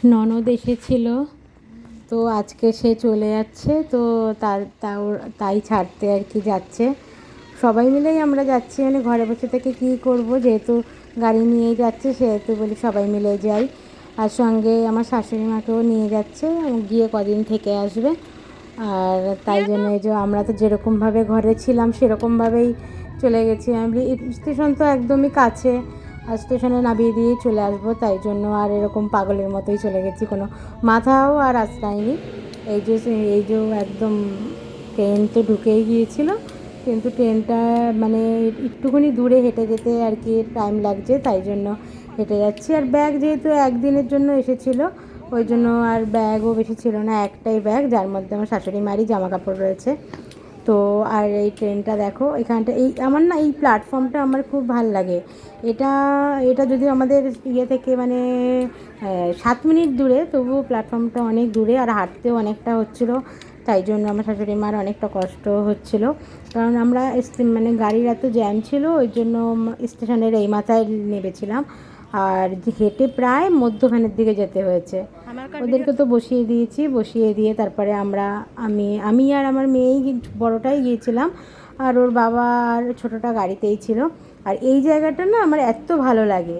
ননদ এসেছিল, তো আজকে সে চলে যাচ্ছে, তো তাই ছাড়তে আর কি যাচ্ছে। সবাই মিলেই আমরা যাচ্ছি, মানে ঘরে বসে থেকে কী করব, যেহেতু গাড়ি নিয়েই যাচ্ছে সেহেতু বলি সবাই মিলে যাই। আর সঙ্গে আমার শাশুড়ি মাকেও নিয়ে যাচ্ছে, গিয়ে কদিন থেকে আসবে। আর তাই জন্য এই যে আমরা তো যেরকমভাবে ঘরে ছিলাম সেরকমভাবেই চলে গেছি। আমি স্টেশন তো একদমই কাছে, আর স্টেশনে নামিয়ে দিয়েই চলে আসবো, তাই জন্য আর এরকম পাগলের মতোই চলে গেছি, কোনো মাথাও আর আঁচড়াইনি। এই যে একদম ট্রেন তো ঢুকেই গিয়েছিল, কিন্তু ট্রেনটা মানে একটুখানি দূরে হেঁটে যেতে আর কি টাইম লাগছে, তাই জন্য হেঁটে যাচ্ছি। আর ব্যাগ যেহেতু একদিনের জন্য এসেছিলো, ওই জন্য আর ব্যাগও বেশি ছিল না, একটাই ব্যাগ, যার মধ্যে আমার শাশুড়ি মারই জামা কাপড় রয়েছে। তো আর এই ট্রেনটা দেখো, এখানটা আমার না এই প্ল্যাটফর্মটা আমার খুব ভাল লাগে। এটা এটা যদিও আমাদের ইয়ে থেকে মানে 7 মিনিট দূরে, তবুও প্ল্যাটফর্মটা অনেক দূরে, আর হাঁটতেও অনেকটা হচ্ছিলো, তাই জন্য আমার শাশুড়ি মার অনেকটা কষ্ট হচ্ছিলো। কারণ আমরা মানে গাড়ির এত জ্যাম ছিল, ওই জন্য স্টেশনের এই মাথায় নেমেছিলাম, আর হেঁটে প্রায় মধ্যখানের দিকে যেতে হয়েছে। ওদেরকে তো বসিয়ে দিয়ে তারপরে আমি আর আমার মেয়েই, বড়টাই গিয়েছিলাম, আর ওর বাবা আর ছোটোটা গাড়িতেই ছিল। আর এই জায়গাটা না আমার এত ভালো লাগে।